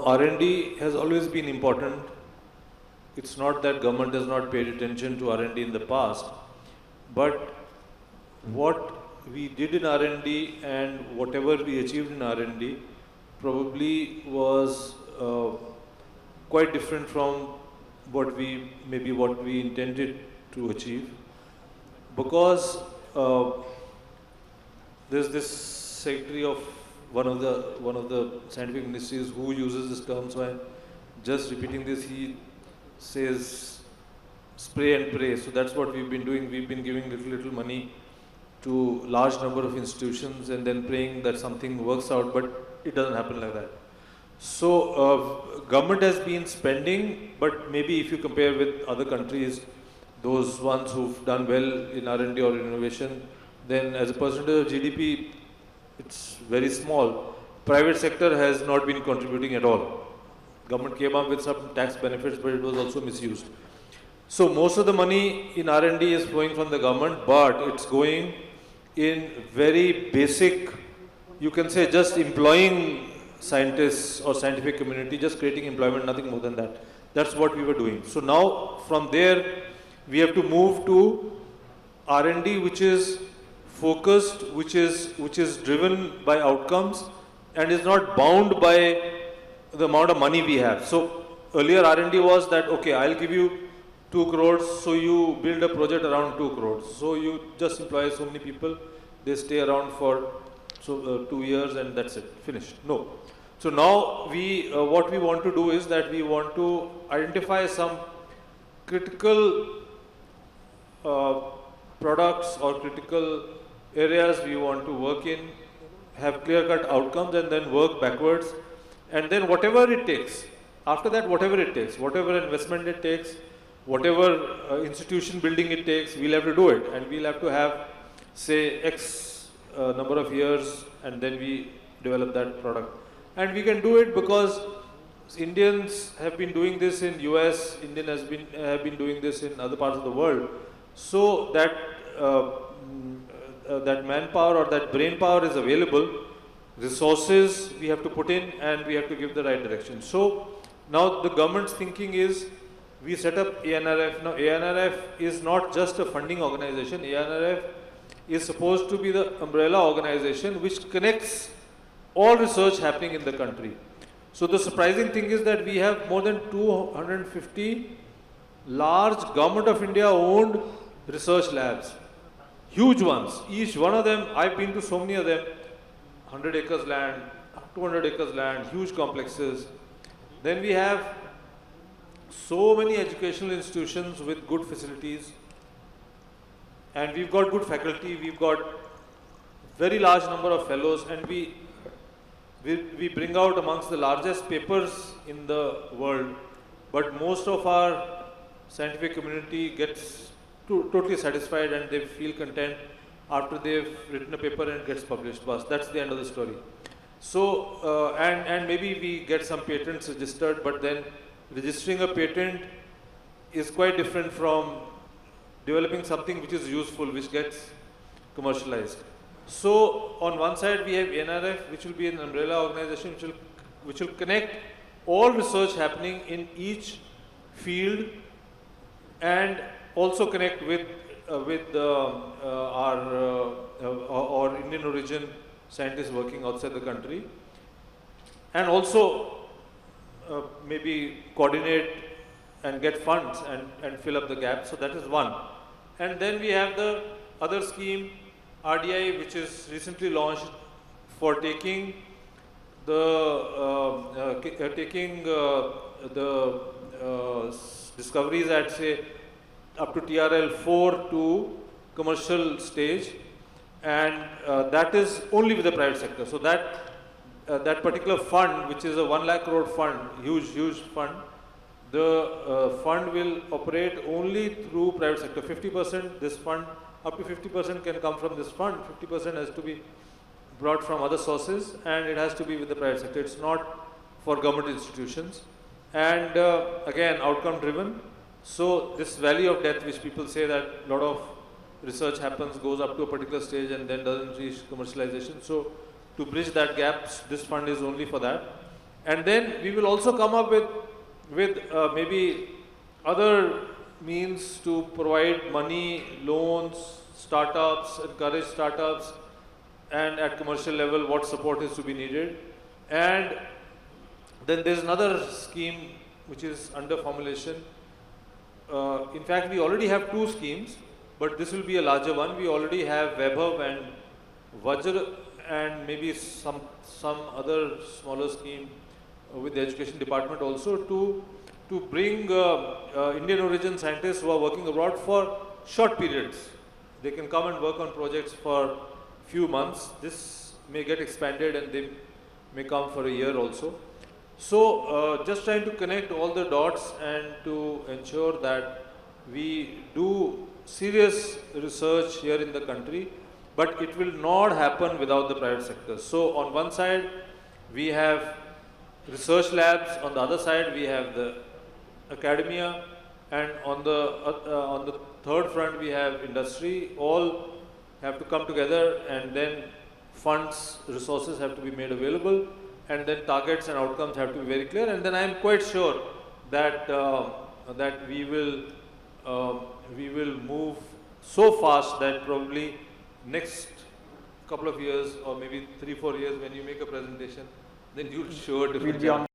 R&D has always been important. It's not that government has not paid attention to R&D in the past, but what we did in R&D and whatever we achieved in R&D probably was quite different from what we intended to achieve, because there's this secretary of one of the scientific ministries who uses this term, so I'm just repeating this. He says spray and pray. So that's what we've been doing. We've been giving little money to large number of institutions and then praying that something works out, but it doesn't happen like that. So government has been spending, but maybe if you compare with other countries, those ones who've done well in R&D or innovation, then as a percentage of GDP, it's very small. Private sector has not been contributing at all. Government came up with some tax benefits, but it was also misused. So most of the money in R&D is flowing from the government, but it's going in very basic, you can say just employing scientists or scientific community, just creating employment, nothing more than that. That's what we were doing. So now from there, we have to move to R&D, which is focused, which is driven by outcomes and is not bound by the amount of money we have. So earlier R&D was that, okay, I'll give you 2 crores, so you build a project around 2 crores. So you just employ so many people, they stay around for 2 years and that's it, finished. No. So now what we want to do is that we want to identify some critical products or critical areas we want to work in, have clear-cut outcomes, and then work backwards. And then whatever it takes, after that whatever it takes, whatever investment it takes, whatever institution building it takes, we'll have to do it. And we'll have to have, say, X number of years, and then we develop that product. And we can do it because Indians have been doing this in US, Indians have been doing this in other parts of the world. So that that manpower or that brain power is available, resources we have to put in, and we have to give the right direction. So now the government's thinking is, we set up ANRF. Now ANRF is not just a funding organization. ANRF is supposed to be the umbrella organization which connects all research happening in the country. So the surprising thing is that we have more than 250 large Government of India owned research labs. Huge ones. Each one of them, I've been to so many of them, 100 acres land, 200 acres land, huge complexes. Then we have so many educational institutions with good facilities, and we've got good faculty, we've got very large number of fellows, and we bring out amongst the largest papers in the world, but most of our scientific community gets totally satisfied and they feel content after they've written a paper and it gets published. But that's the end of the story. So, and maybe we get some patents registered, but then registering a patent is quite different from developing something which is useful, which gets commercialized. So on one side we have NRF, which will be an umbrella organization which will connect all research happening in each field and also connect with our Indian origin scientists working outside the country, and also maybe coordinate and get funds and fill up the gap. So that is one. And then we have the other scheme, RDI, which is recently launched for taking the discoveries at, say, up to TRL 4 to commercial stage, and that is only with the private sector. So that particular fund, which is a 1 lakh crore fund, huge fund, the fund will operate only through private sector. 50%, this fund, up to 50% can come from this fund, 50% has to be brought from other sources, and it has to be with the private sector. It's not for government institutions. And again, outcome driven. So this valley of death, which people say that a lot of research happens, goes up to a particular stage and then doesn't reach commercialization. So to bridge that gap, this fund is only for that. And then we will also come up with maybe other means to provide money, loans, startups, encourage startups, and at commercial level what support is to be needed. And then there's another scheme which is under formulation. In fact, we already have two schemes, but this will be a larger one. We already have Vaibhav and Vajra and maybe some other smaller scheme with the education department also to bring Indian origin scientists who are working abroad for short periods. They can come and work on projects for few months. This may get expanded and they may come for a year also. So just trying to connect all the dots and to ensure that we do serious research here in the country, but it will not happen without the private sector. So on one side we have research labs, on the other side we have the academia, and on the third front we have industry. All have to come together, and then funds, resources have to be made available, and then targets and outcomes have to be very clear. And then I am quite sure that that we will move so fast that probably next couple of years or maybe 3-4 years when you make a presentation, then you'll show a different.